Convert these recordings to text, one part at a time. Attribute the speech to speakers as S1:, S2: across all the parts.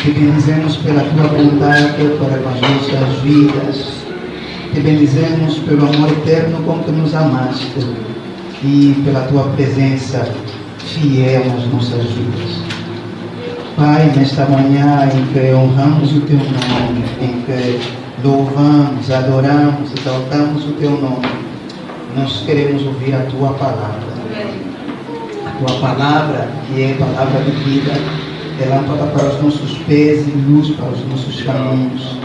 S1: Te bendizemos pela Tua bondade para com as nossas vidas. Te bendizemos pelo amor eterno com que nos amaste e pela Tua presença fiel nas nossas vidas. Pai, nesta manhã em que honramos o Teu nome, em que louvamos, adoramos, exaltamos o Teu nome, nós queremos ouvir a Tua palavra. A Tua palavra, que é palavra de vida, é lâmpada para os nossos pés e luz para os nossos caminhos.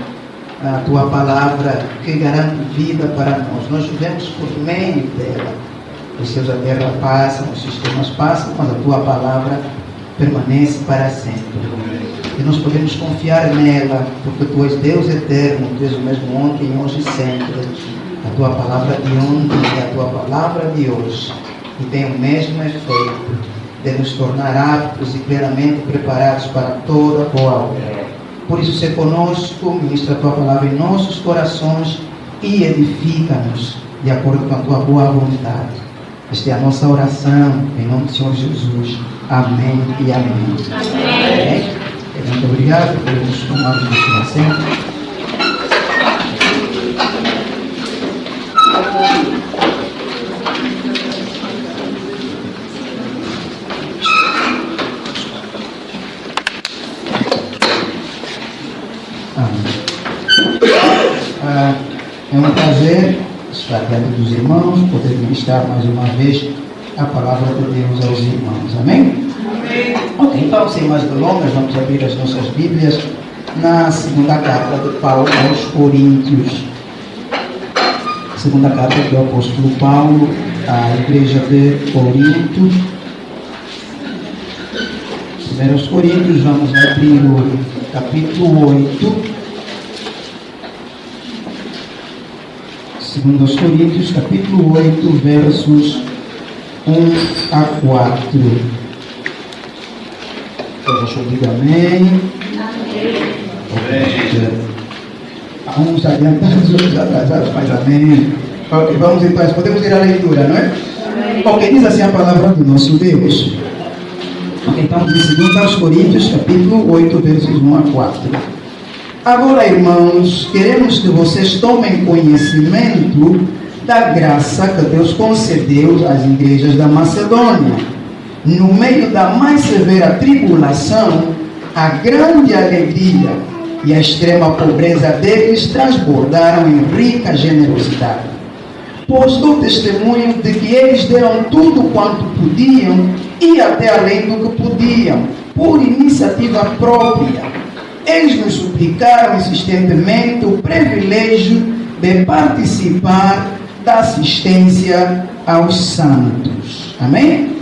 S1: A Tua palavra que garante vida para nós. Nós vivemos por meio dela. Os céus da terra passam, os sistemas passam, mas a Tua palavra permanece para sempre. E nós podemos confiar nela, porque Tu és Deus eterno, Tu és o mesmo ontem, hoje e sempre. A Tua palavra de ontem é a Tua palavra de hoje. E tem o mesmo efeito de nos tornar aptos e plenamente preparados para toda boa obra. Por isso, se conosco, ministra a Tua palavra em nossos corações e edifica-nos de acordo com a Tua boa vontade. Esta é a nossa oração, em nome do Senhor Jesus. Amém e amém. Amém. Muito obrigado. Podemos tomar o nosso assento. É um prazer estar diante dos irmãos, poder ministrar mais uma vez a palavra de Deus aos irmãos. Amém? Amém. Ok, então, sem mais delongas, vamos abrir as nossas Bíblias na segunda carta de Paulo aos Coríntios. Segunda carta do apóstolo Paulo à igreja de Corinto. Primeiro aos Coríntios, vamos abrir o capítulo 8. Segundo aos Coríntios, capítulo 8, versos 1 a 4. Todos digam amém. Amém. Uns adiantados, outros atrasados, mas amém. Ok, vamos então, podemos ir à leitura, não é? Amém. Ok, diz assim a palavra do nosso Deus. Ok, então, de 2 aos Coríntios, capítulo 8, versos 1 a 4. Agora, irmãos, queremos que vocês tomem conhecimento da graça que Deus concedeu às igrejas da Macedônia. No meio da mais severa tribulação, a grande alegria e a extrema pobreza deles transbordaram em rica generosidade. Pois dou testemunho de que eles deram tudo quanto podiam e até além do que podiam, por iniciativa própria. Eles nos suplicaram insistentemente o privilégio de participar da assistência aos santos. Amém?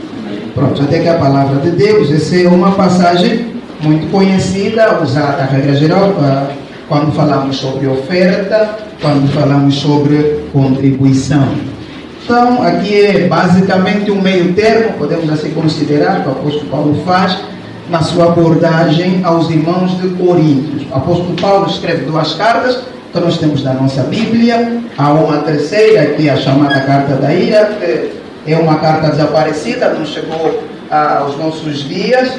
S1: Pronto, até que a palavra de Deus, essa é uma passagem muito conhecida, usada a regra geral, quando falamos sobre oferta, quando falamos sobre contribuição. Então, aqui é basicamente um meio termo, podemos assim considerar, que o apóstolo Paulo faz, na sua abordagem aos irmãos de Coríntios. O apóstolo Paulo escreve 2 cartas, que nós temos na nossa Bíblia. Há uma terceira, que é a chamada Carta da Ira, que é uma carta desaparecida, não chegou aos nossos dias,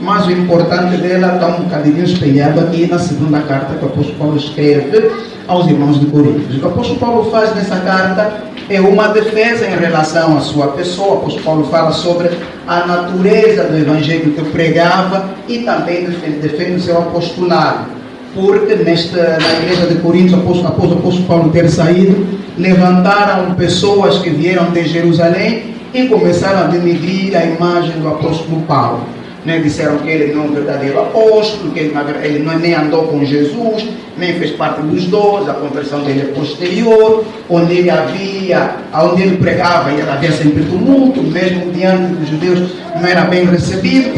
S1: mas o importante dela está um bocadinho espelhado aqui na segunda carta que o apóstolo Paulo escreve aos irmãos de Coríntios. O que o apóstolo Paulo faz nessa carta é uma defesa em relação à sua pessoa. O apóstolo Paulo fala sobre a natureza do evangelho que pregava e também defende o seu apostolado. Porque na igreja de Corinto, após o apóstolo Paulo ter saído, levantaram pessoas que vieram de Jerusalém e começaram a denegrir a imagem do apóstolo Paulo. Disseram que ele não é um verdadeiro apóstolo, que ele nem andou com Jesus, nem fez parte dos 12, a conversão dele é posterior, onde ele pregava e havia sempre tumulto, mesmo diante dos judeus não era bem recebido.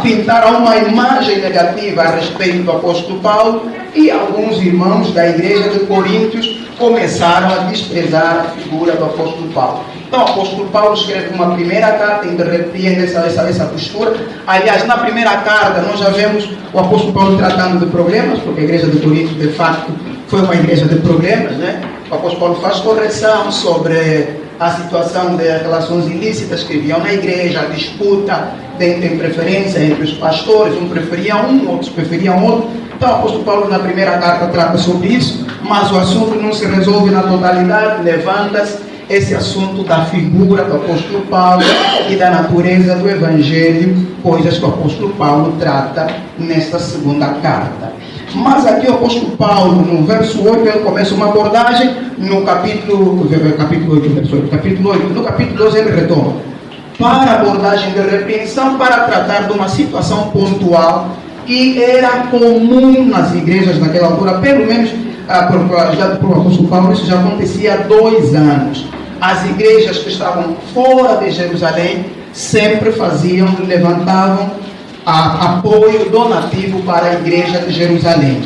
S1: Pintaram uma imagem negativa a respeito do apóstolo Paulo, e alguns irmãos da igreja de Coríntios começaram a desprezar a figura do apóstolo Paulo. Então o apóstolo Paulo escreve uma primeira carta em que repreende essa postura. Aliás, na primeira carta nós já vemos o apóstolo Paulo tratando de problemas, porque a igreja de Corinto de fato foi uma igreja de problemas, né? O apóstolo Paulo faz correção sobre a situação de relações ilícitas que haviam na igreja, a disputa em preferência entre os pastores, um preferia um, outros preferiam outro. Então o apóstolo Paulo na primeira carta trata sobre isso, mas o assunto não se resolve na totalidade, levanta-se esse assunto da figura do apóstolo Paulo e da natureza do Evangelho, coisas que o apóstolo Paulo trata nesta segunda carta. Mas aqui o apóstolo Paulo, no verso 8, ele começa uma abordagem, no capítulo 8, no capítulo 12 ele retoma para a abordagem de repreensão, para tratar de uma situação pontual que era comum nas igrejas naquela altura, pelo menos já para o apóstolo Paulo, isso já acontecia há 2 anos. As igrejas que estavam fora de Jerusalém sempre levantavam apoio donativo para a igreja de Jerusalém.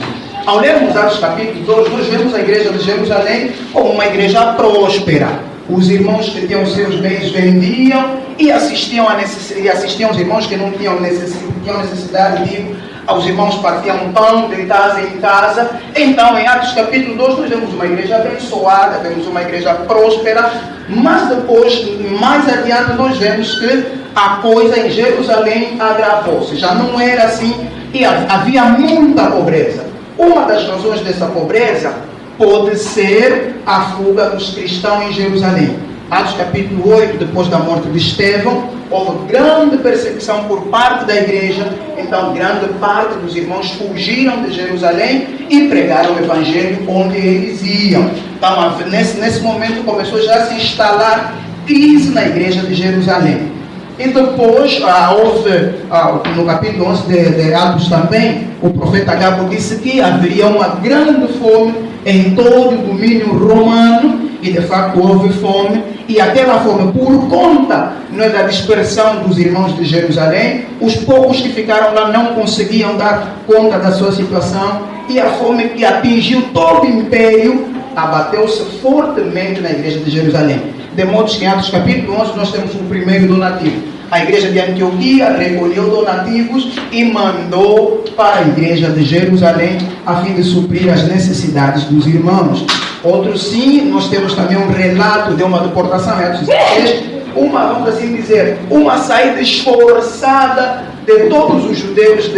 S1: Ao lermos Atos capítulo 2, nós vemos a igreja de Jerusalém como uma igreja próspera. Os irmãos que tinham seus bens vendiam e assistiam aos irmãos que não tinham necessidade, aos irmãos partiam pão de casa em casa. Então, em Atos capítulo 2, nós vemos uma igreja abençoada, vemos uma igreja próspera, mas depois, mais adiante, nós vemos que a coisa em Jerusalém agravou-se. Já não era assim e havia muita pobreza. Uma das razões dessa pobreza pode ser a fuga dos cristãos em Jerusalém. Atos capítulo 8, depois da morte de Estevão, houve grande perseguição por parte da igreja. Então grande parte dos irmãos fugiram de Jerusalém e pregaram o Evangelho onde eles iam. Então nesse momento começou já a se instalar crise na igreja de Jerusalém. E depois, no capítulo 11 de Atos também, o profeta Agabo disse que haveria uma grande fome em todo o domínio romano, e de facto houve fome, e aquela fome, por conta da dispersão dos irmãos de Jerusalém, os poucos que ficaram lá não conseguiam dar conta da sua situação, e a fome que atingiu todo o império abateu-se fortemente na igreja de Jerusalém. De modo que em Atos capítulo 11 nós temos o primeiro donativo. A igreja de Antioquia recolheu donativos e mandou para a igreja de Jerusalém a fim de suprir as necessidades dos irmãos. Outro sim, nós temos também um relato de uma deportação, vamos assim dizer, uma saída esforçada de todos os judeus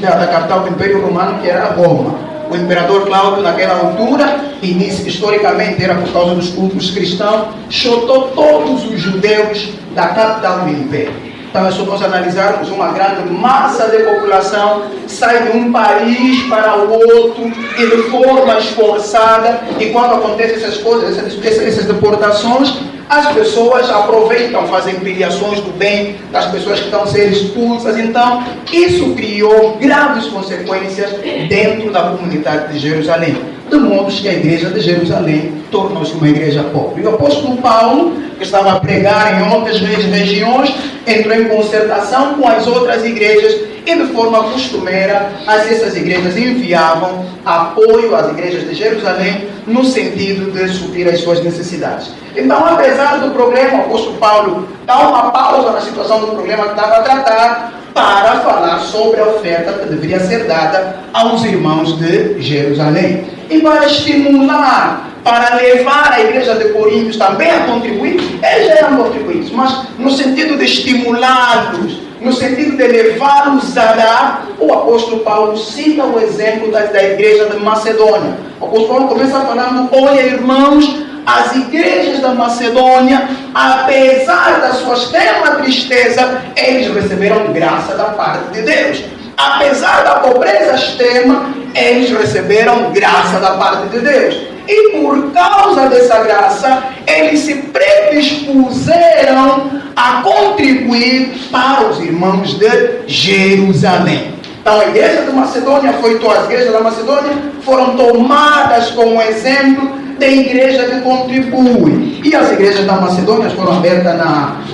S1: da capital do Império Romano, que era Roma. O imperador Cláudio, naquela altura, e disse que historicamente era por causa dos cultos cristãos, chutou todos os judeus da capital do Império. Então é só nós analisarmos uma grande massa de população sai de um país para o outro e de forma esforçada, e quando acontecem essas coisas, essas deportações, as pessoas aproveitam, fazem filiações do bem das pessoas que estão a ser expulsas. Então, isso criou graves consequências dentro da comunidade de Jerusalém. De modo que a igreja de Jerusalém tornou-se uma igreja pobre. E o apóstolo Paulo, que estava a pregar em outras regiões, entrou em concertação com as outras igrejas e de forma costumeira essas igrejas enviavam apoio às igrejas de Jerusalém no sentido de suprir as suas necessidades. Então, apesar do problema, o apóstolo Paulo dá uma pausa na situação do problema que estava a tratar para falar sobre a oferta que deveria ser dada aos irmãos de Jerusalém. E para estimular, para levar a igreja de Coríntios também a contribuir, eles já eram contribuintes, mas no sentido de estimulá-los, no sentido de levá-los a dar, o apóstolo Paulo cita o exemplo da igreja de Macedônia. O apóstolo Paulo começa falando: olha, irmãos, as igrejas da Macedônia, apesar da sua extrema tristeza, eles receberam graça da parte de Deus. Apesar da pobreza extrema, eles receberam graça da parte de Deus. E por causa dessa graça, eles se predispuseram a contribuir para os irmãos de Jerusalém. Então a igreja de Macedônia as igrejas da Macedônia foram tomadas como exemplo de igreja que contribui. E as igrejas da Macedônia foram abertas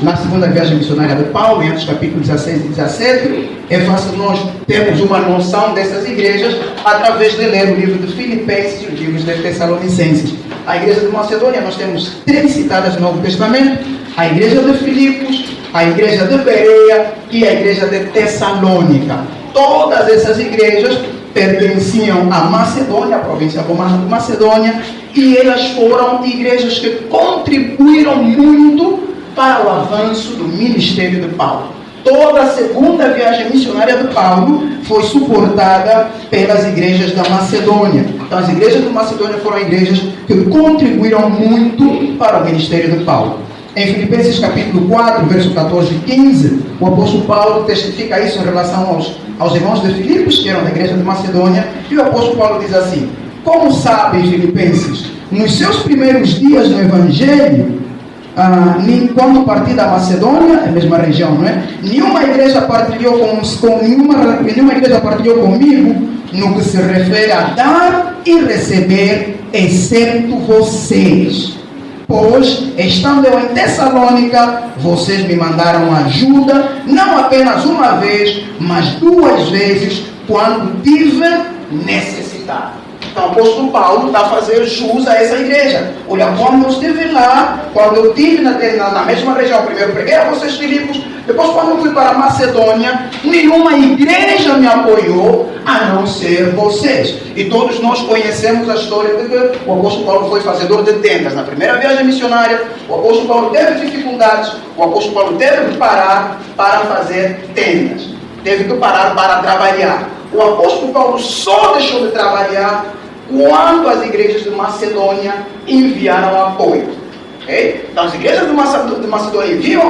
S1: na segunda viagem missionária de Paulo, em Atos capítulo 16 e 17. É fácil nós termos uma noção dessas igrejas através de ler o livro de Filipenses e os livros de Tessalonicenses. A igreja de Macedônia nós temos 3 citadas no Novo Testamento: a igreja de Filipos, a igreja de Bereia e a igreja de Tessalônica. Todas essas igrejas pertenciam à Macedônia, a província romana de Macedônia, e elas foram igrejas que contribuíram muito para o avanço do ministério de Paulo. toda a segunda viagem missionária de Paulo foi suportada pelas igrejas da Macedônia. Então, as igrejas da Macedônia foram igrejas que contribuíram muito para o ministério de Paulo. Em Filipenses capítulo 4, verso 14 e 15, o apóstolo Paulo testifica isso em relação aos irmãos de Filipos, que eram da igreja de Macedônia, e o apóstolo Paulo diz assim: como sabem, Filipenses, nos seus primeiros dias no Evangelho, quando parti da Macedônia, a mesma região, não é? Nenhuma igreja partilhou nenhuma igreja partilhou comigo no que se refere a dar e receber, exceto vocês. Pois, estando eu em Tessalônica, vocês me mandaram ajuda, não apenas uma vez, mas 2 vezes, quando tive necessidade. Então, o apóstolo Paulo está a fazer jus a essa igreja. Olha, quando eu estive lá, quando eu estive na mesma região, primeiro preguei a vocês, Filipos, depois quando eu fui para a Macedônia, nenhuma igreja me apoiou, a não ser vocês. E todos nós conhecemos a história de que o apóstolo Paulo foi fazedor de tendas. Na primeira viagem missionária, o apóstolo Paulo teve dificuldades, o apóstolo Paulo teve que parar para fazer tendas. Teve que parar para trabalhar. O apóstolo Paulo só deixou de trabalhar quando as igrejas de Macedônia enviaram apoio. Okay? Então, as igrejas de Macedônia enviam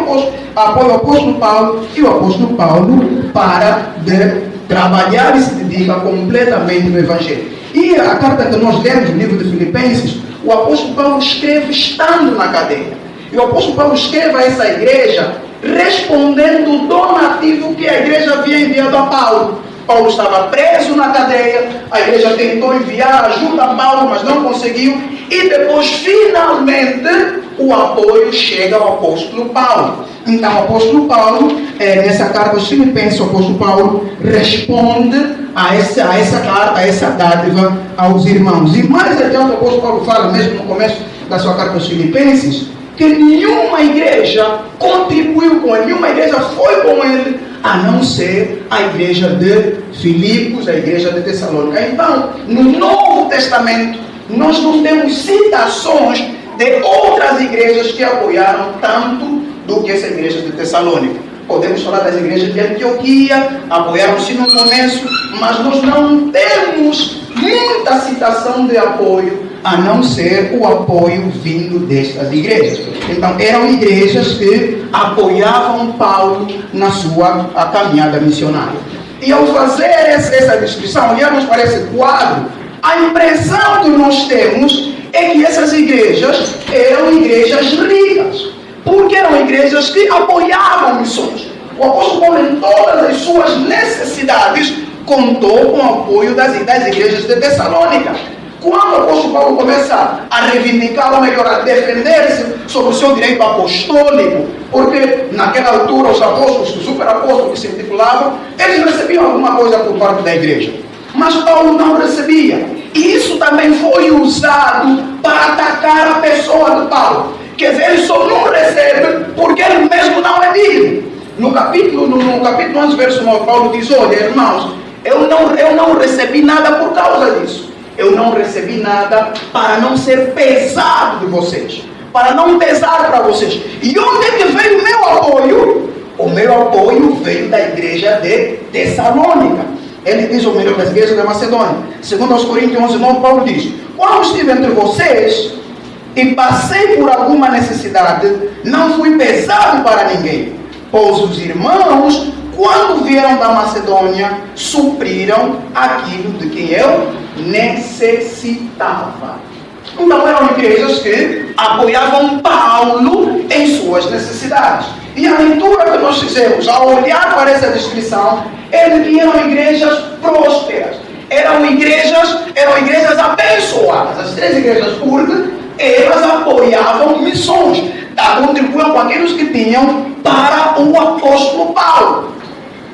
S1: apoio ao apóstolo Paulo, e o apóstolo Paulo para de trabalhar e se dedica completamente no Evangelho. E a carta que nós lemos no livro de Filipenses, o apóstolo Paulo escreve estando na cadeia. E o apóstolo Paulo escreve a essa igreja respondendo o donativo que a igreja havia enviado a Paulo. Paulo estava preso na cadeia, a igreja tentou enviar ajuda a Paulo, mas não conseguiu, e depois, finalmente, o apoio chega ao apóstolo Paulo. Então, o apóstolo Paulo, nessa carta aos Filipenses, o apóstolo Paulo responde a essa carta, a essa dádiva aos irmãos. E mais adiante, o apóstolo Paulo fala, mesmo no começo da sua carta aos Filipenses, que nenhuma igreja contribuiu com ele, nenhuma igreja foi com ele, a não ser a igreja de Filipos, a igreja de Tessalônica. Então, no Novo Testamento, nós não temos citações de outras igrejas que apoiaram tanto do que essa igreja de Tessalônica. Podemos falar das igrejas de Antioquia, apoiaram-se no começo, mas nós não temos muita citação de apoio, a não ser o apoio vindo destas igrejas. Então, eram igrejas que apoiavam Paulo na sua caminhada missionária. E ao fazer essa descrição, olhamos para esse quadro, a impressão que nós temos é que essas igrejas eram igrejas ricas, porque eram igrejas que apoiavam missões. O apóstolo Paulo, em todas as suas necessidades, contou com o apoio das igrejas de Tessalônica. Quando o apóstolo Paulo começa a reivindicar, ou melhor, a defender-se sobre o seu direito apostólico, porque naquela altura os apóstolos, os superapóstolos que se intitulavam, eles recebiam alguma coisa por parte da igreja. Mas Paulo não recebia. E isso também foi usado para atacar a pessoa de Paulo. Quer dizer, ele só não recebe porque ele mesmo não é digno. No capítulo 11, verso 9, Paulo diz: olha, irmãos, eu não recebi nada por causa disso. Eu não recebi nada para não ser pesado de vocês, para não pesar para vocês. E onde é que veio o meu apoio? O meu apoio veio da igreja de Tessalônica. Ele diz, ou melhor, das igrejas da Macedônia. Segundo aos Coríntios 11, 9, Paulo diz: quando estive entre vocês e passei por alguma necessidade, não fui pesado para ninguém, pois os irmãos, quando vieram da Macedônia, supriram aquilo de que eu necessitava. Então eram igrejas que apoiavam Paulo em suas necessidades. E a leitura que nós fizemos, ao olhar para essa descrição, é de que eram igrejas prósperas. Eram igrejas abençoadas. As 3 igrejas curtas, elas apoiavam missões, contribuíam com aqueles que tinham para o apóstolo Paulo.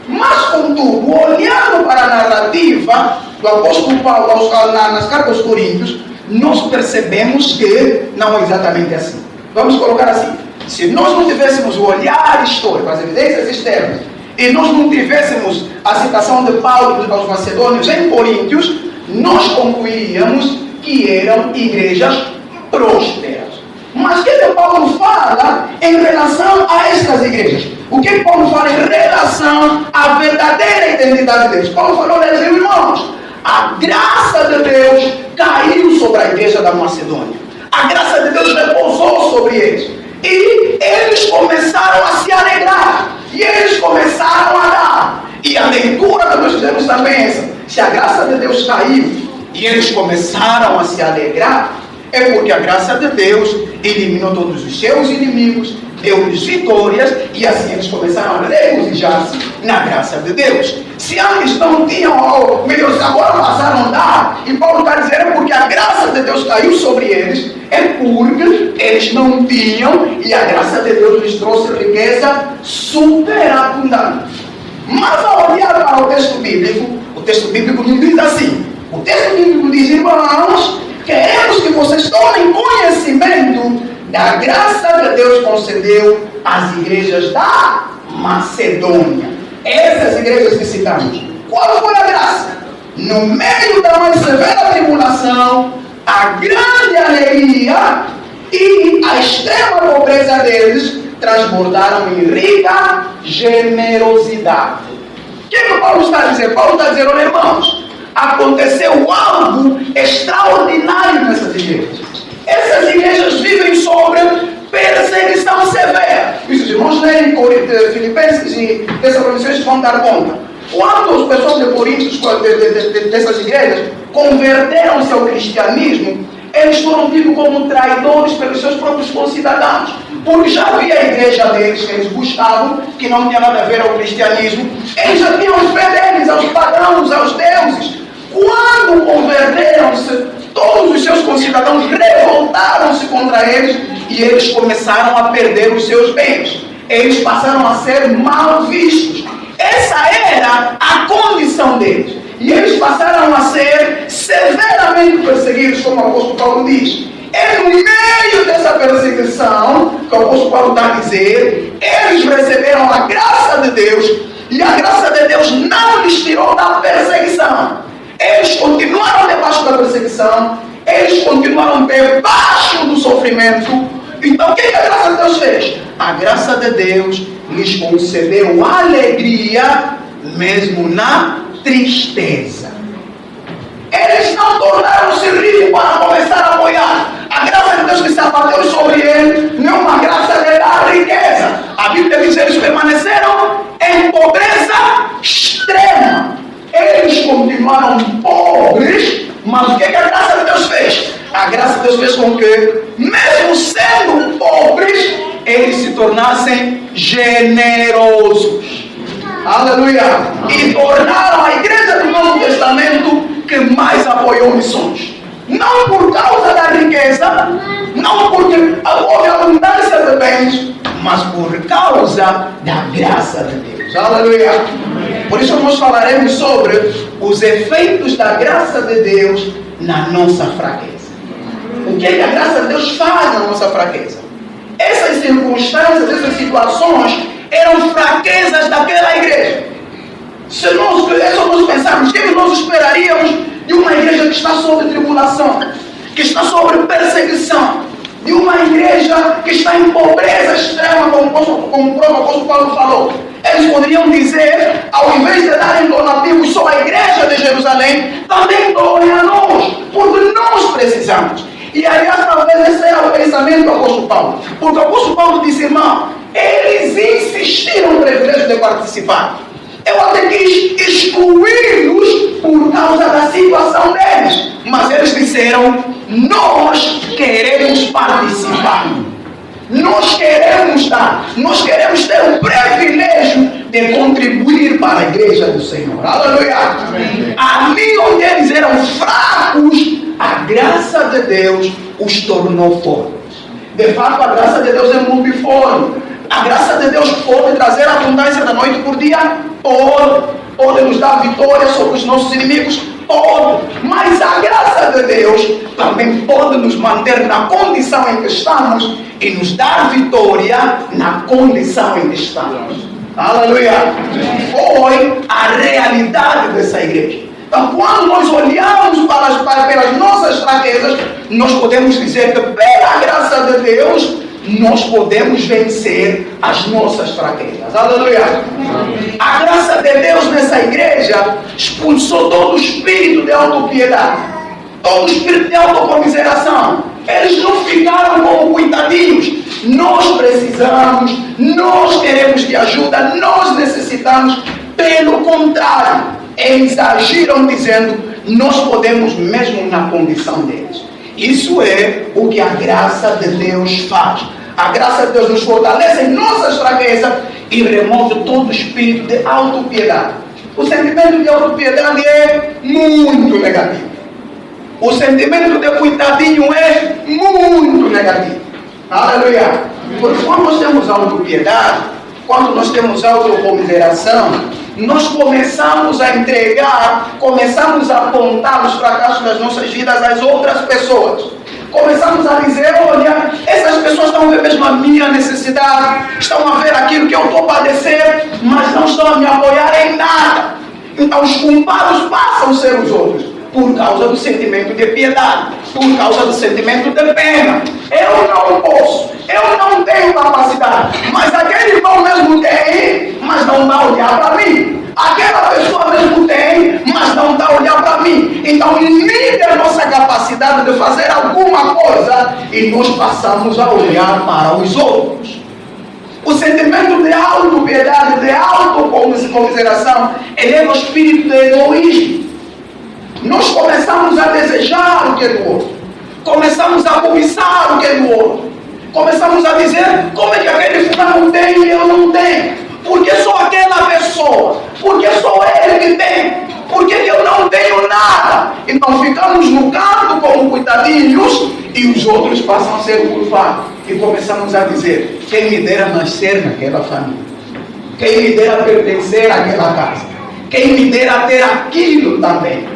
S1: Mas, contudo, olhando para a narrativa do apóstolo Paulo nas cartas aos Coríntios, nós percebemos que não é exatamente assim. Vamos colocar assim: se nós não tivéssemos o olhar histórico, as evidências externas, e nós não tivéssemos a citação de Paulo aos macedônios em Coríntios, nós concluiríamos que eram igrejas prósperas. Mas o que Paulo fala em relação a estas igrejas? O que Paulo fala em relação à verdadeira identidade de Deus? Paulo falou, meus irmãos, a graça de Deus caiu sobre a igreja da Macedônia. A graça de Deus repousou sobre eles. E eles começaram a se alegrar. E eles começaram a dar. E a leitura que nós fizemos também é essa. Se a graça de Deus caiu e eles começaram a se alegrar, é porque a graça de Deus eliminou todos os seus inimigos, deu-lhes vitórias, e assim eles começaram a regozijar-se na graça de Deus. Se antes não tinham, melhor, agora passaram a dar, e Paulo está dizendo, é porque a graça de Deus caiu sobre eles, é porque eles não tinham, e a graça de Deus lhes trouxe riqueza superabundante. Mas ao olhar para o texto bíblico não diz assim. O texto bíblico diz, irmãos, queremos que vocês tomem conhecimento da graça que Deus concedeu às igrejas da Macedônia. Essas igrejas que citamos. Qual foi a graça? No meio da mais severa tribulação, a grande alegria e a extrema pobreza deles transbordaram em rica generosidade. O que Paulo está dizendo? Paulo está dizendo, olha, irmãos, aconteceu algo extraordinário nessas igrejas. Essas igrejas vivem sobre perseguição severa. E se os irmãos lerem Filipenses e Tessalonicenses vão dar conta. Quando as pessoas de Coríntios, dessas igrejas, converteram-se ao cristianismo, eles foram tidos como traidores pelos seus próprios concidadãos. Porque já havia a igreja deles que eles buscavam, que não tinha nada a ver ao cristianismo. Eles já tinham os fé deles, aos pagãos, aos deuses. Quando converteram-se, todos os seus concidadãos revoltaram-se contra eles e eles começaram a perder os seus bens. Eles passaram a ser mal vistos. Essa era a condição deles. E eles passaram a ser severamente perseguidos, como o apóstolo Paulo diz. É no meio dessa perseguição, que o apóstolo Paulo está a dizer, eles receberam a graça de Deus, e a graça de Deus não lhes tirou da perseguição. Eles continuaram debaixo da perseguição, eles continuaram debaixo do sofrimento. Então o que a graça de Deus fez? A graça de Deus lhes concedeu alegria, mesmo na tristeza. Eles não tornaram-se ricos para começar a apoiar. A graça de Deus que se abateu sobre eles não é uma graça de dar riqueza. A Bíblia diz que eles permaneceram em pobreza extrema. Eles continuaram pobres, mas o que a graça de Deus fez? A graça de Deus fez com que, mesmo sendo pobres, eles se tornassem generosos. Aleluia! E tornaram a igreja do Novo Testamento que mais apoiou missões. Não por causa da riqueza, não porque houve abundância de bens, mas por causa da graça de Deus. Aleluia! Por isso nós falaremos sobre os efeitos da graça de Deus na nossa fraqueza. O que a graça de Deus faz na nossa fraqueza? Essas circunstâncias, essas situações eram fraquezas daquela igreja. Se nós pensarmos, o que nós esperaríamos de uma igreja que está sob tribulação, que está sob perseguição, de uma igreja que está em pobreza extrema, como o próprio apóstolo Paulo falou? Eles poderiam dizer, ao invés de darem donativos só à igreja de Jerusalém, também doem a nós, porque nós precisamos. E aliás, talvez esse era o pensamento do apóstolo Paulo. Porque o apóstolo Paulo disse, irmão, eles insistiram no privilégio de participar. Eu até quis excluí-los por causa da situação deles. Mas eles disseram, nós queremos participar. Nós queremos dar. Nós queremos ter o privilégio de contribuir para a igreja do Senhor. Aleluia. Ali onde eles eram fracos, a graça de Deus os tornou fortes. De fato, a graça de Deus é multiforme. A graça de Deus pode trazer abundância da noite por dia? Pode nos dar vitória sobre os nossos inimigos? Pode. Mas a graça de Deus também pode nos manter na condição em que estamos e nos dar vitória na condição em que estamos. Aleluia. Foi a realidade dessa igreja. Então, quando nós olhamos pelas nossas fraquezas, nós podemos dizer que pela graça de Deus, nós podemos vencer as nossas fraquezas. Aleluia! A graça de Deus nessa igreja expulsou todo o espírito de autopiedade, todo o espírito de autocomiseração. Eles não ficaram como coitadinhos. Nós precisamos, nós queremos de ajuda, nós necessitamos. Pelo contrário, eles agiram dizendo: nós podemos mesmo na condição deles. Isso é o que a graça de Deus faz. A graça de Deus nos fortalece em nossas fraquezas e remove todo o espírito de autopiedade. O sentimento de autopiedade é muito negativo. O sentimento de coitadinho é muito negativo. Aleluia! Porque quando nós temos autopiedade, quando nós temos autocomiseração, nós começamos a entregar, começamos a apontar os fracassos das nossas vidas às outras pessoas. Começamos a dizer: olha, essas pessoas estão a ver mesmo a minha necessidade, estão a ver aquilo que eu estou a padecer, mas não estão a me apoiar em nada. Então os culpados passam a ser os outros, por causa do sentimento de piedade, por causa do sentimento de pena. Eu não posso, eu não tenho capacidade, mas aquele irmão mesmo tem, mas não está a olhar para mim. Aquela pessoa mesmo tem, mas não está a olhar para mim. Então limita a nossa capacidade de fazer alguma coisa e nós passamos a olhar para os outros. O sentimento de autopiedade, de autocomiseração, eleva o espírito de egoísmo. Nós começamos a desejar o que é do outro. Começamos a cobiçar o que é do outro. Começamos a dizer: como é que aquele fulano tem e eu não tenho? Porque sou aquela pessoa? Porque sou ele que tem? Porque eu não tenho nada? Então ficamos no canto como coitadinhos e os outros passam a ser culpados. E começamos a dizer: quem me dera nascer naquela família? Quem me dera pertencer àquela casa? Quem me dera ter aquilo também?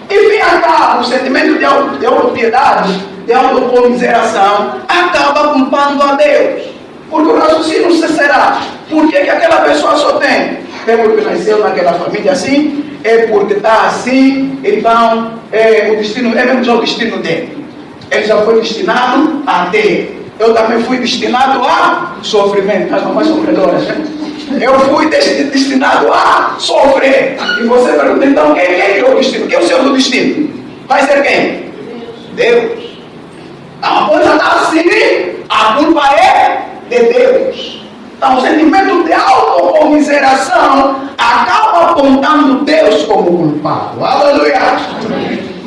S1: E vem cá, o sentimento de autopiedade, de autocomiseração, acaba culpando a Deus. Porque o raciocínio cessará. Por que aquela pessoa só tem? É porque nasceu naquela família assim? É porque está assim? Então, o destino, é mesmo já o destino dele. Ele já foi destinado a ter. Eu também fui destinado a sofrimento. As mamães sofredoras, né? Eu fui destinado a sofrer. E você pergunta: então quem é o destino? Quem é o Senhor do destino? Vai ser quem? Deus. A coisa está assim, a culpa é de Deus. Então o sentimento de autocomiseração acaba apontando Deus como culpado. Aleluia!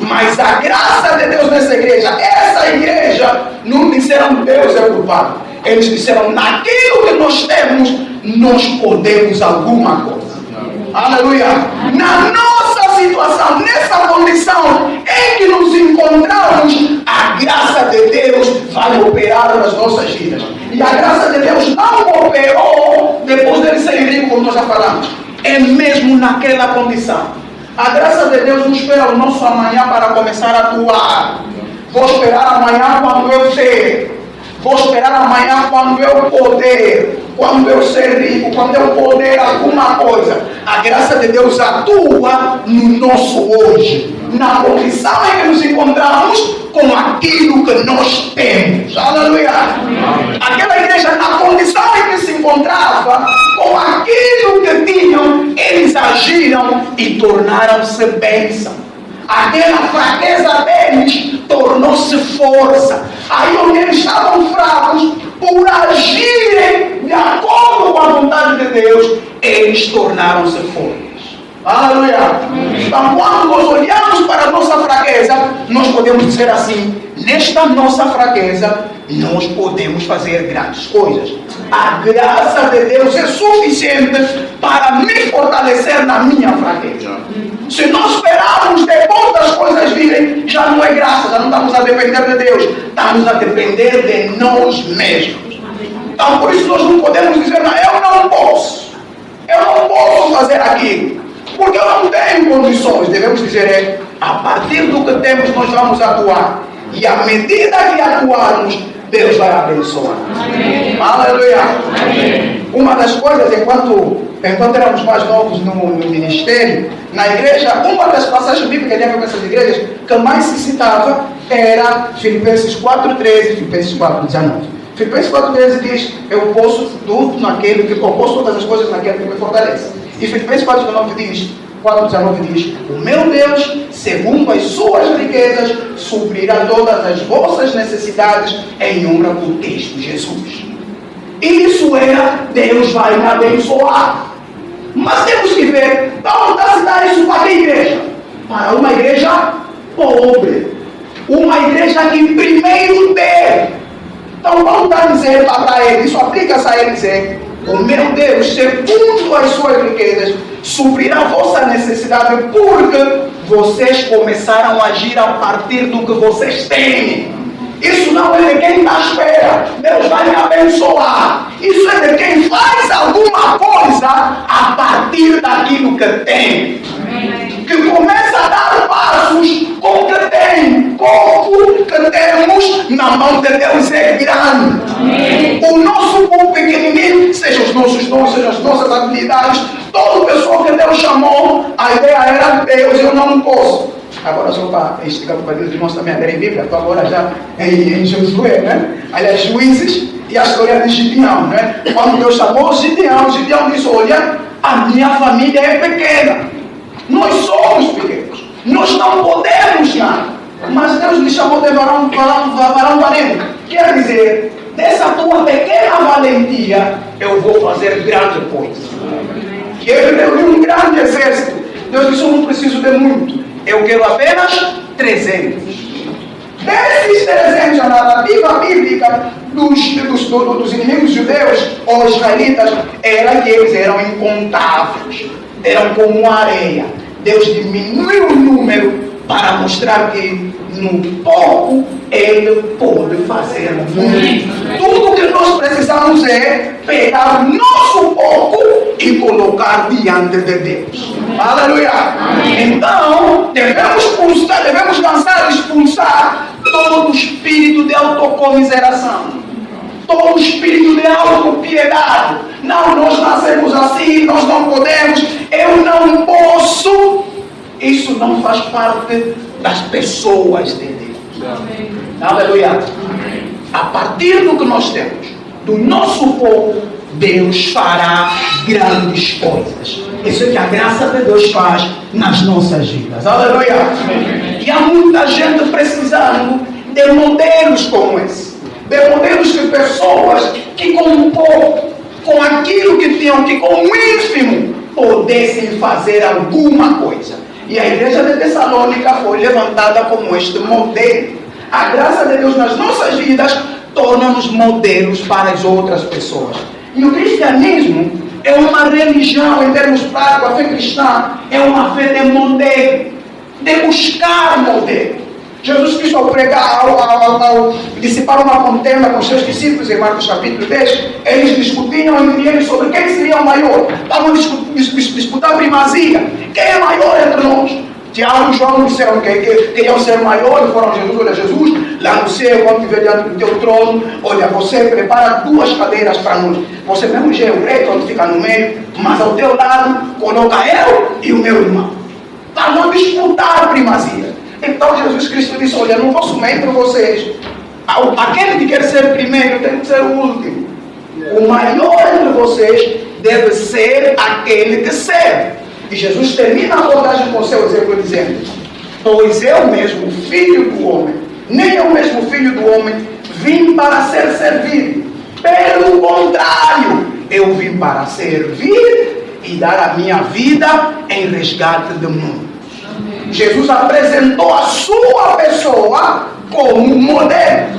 S1: Mas a graça de Deus nessa igreja, essa igreja, não disseram Deus é culpado. Eles disseram: naquilo que nós temos, nós podemos alguma coisa. Aleluia! Na nossa situação, nessa condição em que nos encontramos, a graça de Deus vai operar nas nossas vidas. E a graça de Deus não operou depois dele ser rico, como nós já falamos. É mesmo naquela condição. A graça de Deus não espera o nosso amanhã para começar a atuar. Vou esperar amanhã quando eu ter. Vou esperar amanhã quando eu poder, quando eu ser rico, quando eu poder alguma coisa. A graça de Deus atua no nosso hoje, na condição em que nos encontramos com aquilo que nós temos. Aleluia! Aquela igreja, na condição em que se encontrava, com aquilo que tinham, eles agiram e tornaram-se bênção. Aquela fraqueza deles tornou-se força. Aí onde eles estavam fracos, por agirem de acordo com a vontade de Deus, eles tornaram-se fortes. Aleluia! Então quando nós olhamos para a nossa fraqueza, nós podemos dizer assim: nesta nossa fraqueza, nós podemos fazer grandes coisas. A graça de Deus é suficiente para me fortalecer na minha fraqueza. Se nós esperarmos depois das coisas virem, já não é graça, já não estamos a depender de Deus, estamos a depender de nós mesmos. Então por isso nós não podemos dizer: não, eu não posso fazer aquilo, porque eu não tenho condições. Devemos dizer: a partir do que temos nós vamos atuar, e à medida que atuarmos, Deus vai abençoar. Amém. Aleluia. Amém. Uma das coisas, enquanto éramos mais novos no ministério, na igreja, uma das passagens bíblicas que tinha com essas igrejas que mais se citava era Filipenses 4:13 e Filipenses 4:19. Filipenses 4,13 diz: eu posso tudo naquele que posso todas as coisas naquele que me fortalece. E Filipenses 4,19 diz: o meu Deus, segundo as suas riquezas, suprirá todas as vossas necessidades em honra por Cristo Jesus. Isso Deus vai me abençoar. Mas temos que ver, Paulo está a citar isso para que igreja? Para uma igreja pobre. Uma igreja que primeiro tem. Então Paulo está a dizer para ele, isso aplica-se a ele dizer: o meu Deus, segundo as suas riquezas, suprirá a vossa necessidade, porque vocês começaram a agir a partir do que vocês têm. Isso não é de quem está à espera. Deus vai me abençoar. Isso é de quem faz alguma coisa a partir daquilo que tem. Que começa a dar passos com o que tem. Com o que temos na mão de Deus é grande. O nosso povo pequenininho, seja os nossos dons, seja as nossas habilidades, toda pessoa que Deus chamou, a ideia era: Deus, eu não posso. Agora só para esticar um bocadinho, os irmãos também a lerem Bíblia, estou agora já em Josué, né? Aliás, Juízes e a história de Gideão, né? Quando Deus chamou Gideão disse: olha, a minha família é pequena, nós somos pequenos, nós não podemos nada, mas Deus lhe chamou de varão valente. Quer dizer, dessa tua pequena valentia eu vou fazer grande coisa. Que ele reuniu um grande exército. Deus disse: eu não preciso de muito, eu quero apenas 300. Desses 300, a narrativa bíblica dos inimigos judeus ou israelitas era que eles eram incontáveis, eram como areia. Deus diminuiu o número para mostrar que no pouco Ele pode fazer muito. Tudo que nós precisamos é pegar o nosso pouco e colocar diante de Deus. Aleluia! Então, devemos lançar e expulsar todo o espírito de autocomiseração, todo o espírito de autopiedade. Não, nós nascemos assim, nós não podemos, eu não posso. Isso não faz parte das pessoas de Deus. Amém. Aleluia. Amém. A partir do que nós temos, do nosso povo, Deus fará grandes coisas. Isso é que a graça de Deus faz nas nossas vidas. Aleluia. Amém. E há muita gente precisando de modelos como esse. De modelos de pessoas que com pouco, com aquilo que tinham, que com o ínfimo, pudessem fazer alguma coisa. E a igreja de Tessalônica foi levantada como este modelo. A graça de Deus nas nossas vidas torna-nos modelos para as outras pessoas. E o cristianismo é uma religião, em termos práticos, a fé cristã é uma fé de modelo, de buscar modelo. Jesus Cristo, ao pregar, ao dissipar uma contenda com seus discípulos, em Marcos capítulo 10, eles discutiam entre eles sobre quem seria o maior. Estavam disputando primazia. Quem é maior entre nós? Tiago e João disseram que queriam ser maiores, foram Jesus: olha, Jesus, lá no céu, quando estiver diante do teu trono, olha, você prepara 2 cadeiras para nós. Você mesmo já é o rei, onde fica no meio, mas ao teu lado, coloca eu e o meu irmão. Estavam a disputar a primazia. Então Jesus Cristo disse: olha, no vosso meio entre vocês, aquele que quer ser primeiro tem que ser o último. O maior entre vocês deve ser aquele que serve. E Jesus termina a abordagem com o seu exemplo dizendo: pois eu mesmo, filho do homem, nem eu mesmo, filho do homem, vim para ser servido. Pelo contrário, eu vim para servir e dar a minha vida em resgate do mundo. Jesus apresentou a sua pessoa como modelo.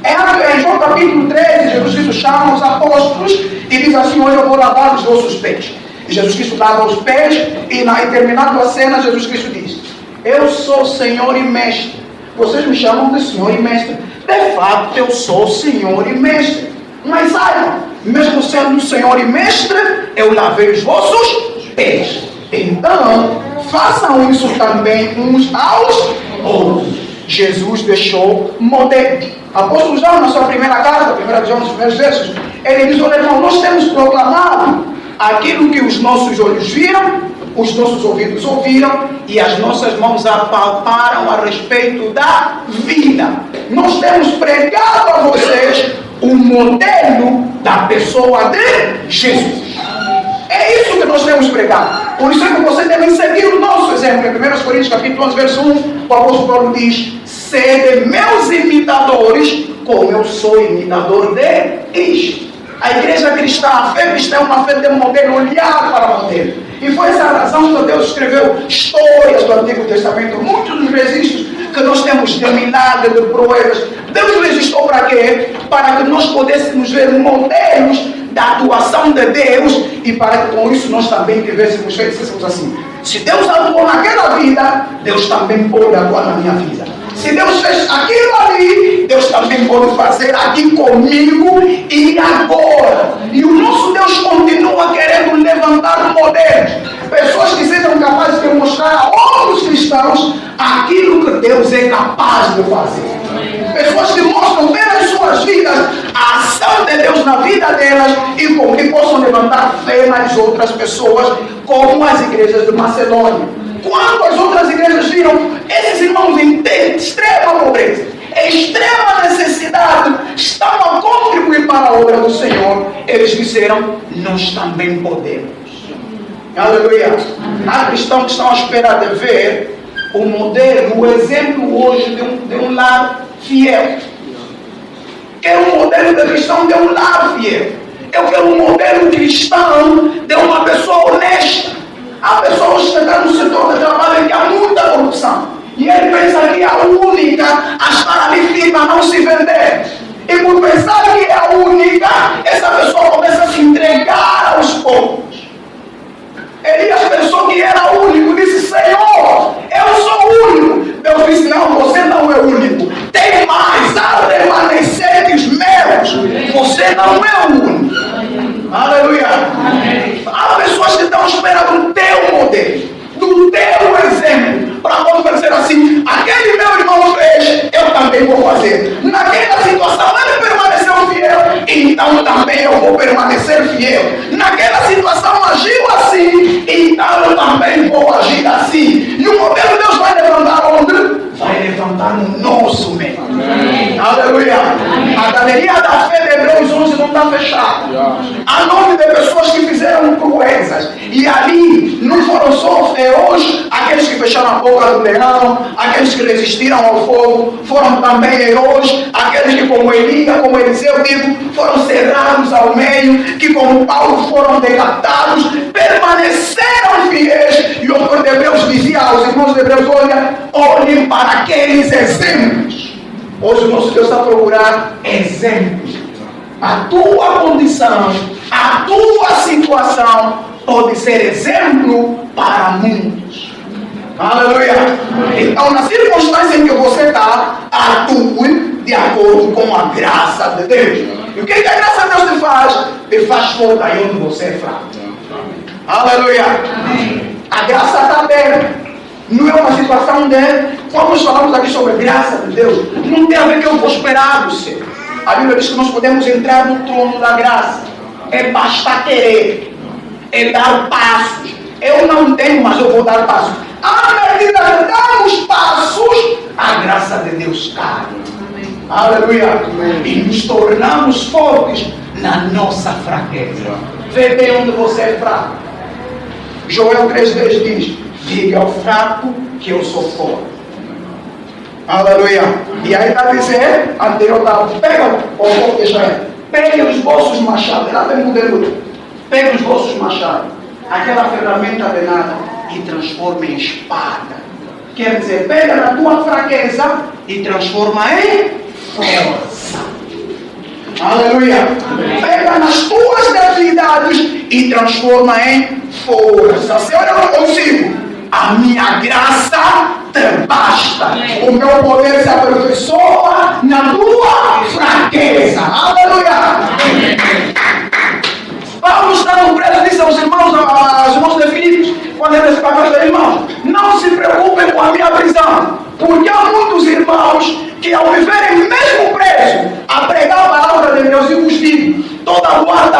S1: Em João capítulo 13, Jesus Cristo chama os apóstolos e diz assim: olha, eu vou lavar os vossos pés. E Jesus Cristo lava os pés e terminando a cena, Jesus Cristo diz: eu sou Senhor e Mestre. Vocês me chamam de Senhor e Mestre. De fato, eu sou Senhor e Mestre. Mas saibam, mesmo sendo Senhor e Mestre, eu lavei os vossos pés. Então, façam isso também uns aos outros. Jesus deixou modelo. Apóstolo João, na sua primeira carta, 1 João, nos primeiros versos, ele diz: olha, irmão, nós temos proclamado aquilo que os nossos olhos viram, os nossos ouvidos ouviram e as nossas mãos apalparam a respeito da vida. Nós temos pregado a vocês o modelo da pessoa de Jesus. É isso que nós temos pregado. Por isso é que você deve seguir o nosso exemplo. Em 1 Coríntios capítulo 11, verso 1, o apóstolo Paulo diz: sede meus imitadores, como eu sou imitador de Cristo. A igreja cristã, a fé cristã é uma fé de modelo, olhar para o modelo. E foi essa a razão que Deus escreveu histórias do Antigo Testamento, muitos dos registros que nós temos de milagres, de proezas. Deus registrou para quê? Para que nós pudéssemos ver modelos da atuação de Deus e para que com isso nós também tivéssemos feito, dissemos assim: se Deus atuou naquela vida, Deus também pode atuar na minha vida. Se Deus fez aquilo ali, Deus também pode fazer aqui comigo e agora. E o nosso Deus continua querendo levantar modelos. Pessoas que sejam capazes de mostrar a outros cristãos aquilo que Deus é capaz de fazer. Pessoas que mostram pelas suas vidas a ação de Deus na vida delas e com que possam levantar fé nas outras pessoas, como as igrejas de Macedônia. Quando as outras igrejas viram esses irmãos em extrema pobreza, extrema necessidade, estavam a contribuir para a obra do Senhor, eles disseram: nós também podemos. Aleluia. Há cristãos que estão à espera de ver o modelo, o exemplo hoje de um lar fiel. Quero um modelo de cristão de um lar fiel. Eu quero um modelo cristão de uma pessoa honesta. Há pessoas que estão no setor de trabalho em que há muita corrupção. E ele pensa que é a única a estar ali firme, a não se vender. E por pensar que é a única, essa pessoa começa a se entregar aos poucos. Elias pensou que era único, disse: Senhor, eu sou único. Deus disse: não, você não é único. Tem mais, há remanescentes meus. Você não é único. Aleluia. Há pessoas que estão esperando do teu modelo, do teu exemplo, para quando dizer assim: aquele meu irmão fez, eu também vou fazer. Naquela situação ele permaneceu fiel, então também eu vou permanecer fiel. Naquela situação agiu assim, então eu também vou agir assim. E o modelo Deus vai levantar onde? Vai levantar no nosso meio. Aleluia. A galeria da fé de Hebreus 11 não está fechada. Há nome de pessoas que fizeram proezas. E ali não foram só heróis, aqueles que fecharam a boca do leão, aqueles que resistiram ao fogo, foram também heróis, aqueles que, como Elias, como Eliseu, foram cerrados ao meio, que como Paulo foram decapitados, permaneceram fiéis. E o autor de Hebreus dizia aos irmãos de Hebreus: olhem para aqueles exemplos. Hoje o nosso Deus está a procurar exemplos. A tua condição, a tua situação pode ser exemplo para muitos. Aleluia. Então, na circunstância em que você está, atue de acordo com a graça de Deus. E o que a graça de Deus te faz? Te faz forte aí onde você é fraco. Aleluia. A graça está aberta. Não é uma situação de... Quando nós falamos aqui sobre a graça de Deus, não tem a ver que eu vou esperar do céu. A Bíblia diz que nós podemos entrar no trono da graça. É basta querer. É dar passos. Eu não tenho, mas eu vou dar passos. À medida que damos passos, a graça de Deus cai. Aleluia. E nos tornamos fortes na nossa fraqueza. Vê bem onde você é fraco. Joel 3,10 diz: diga ao fraco que eu sou forte. Aleluia. E aí está dizendo, anterior estava: pega o povo de Israel, pegue os vossos machados. Ela tem modelo. Pegue os vossos machados, aquela ferramenta de nada, e transforme em espada. Quer dizer, pega na tua fraqueza e transforma em força. Aleluia. Pega nas tuas debilidades e transforma em força. Senhor, eu não consigo. A minha graça te basta. O meu poder se aperfeiçoa na tua fraqueza. Aleluia. Paulo estava preso, disse aos irmãos de Filipos, quando ele disse para os irmãos: não se preocupem com a minha prisão, porque há muitos irmãos que, ao viverem mesmo preso, a pregar a palavra de Deus, e vos digo, toda a guarda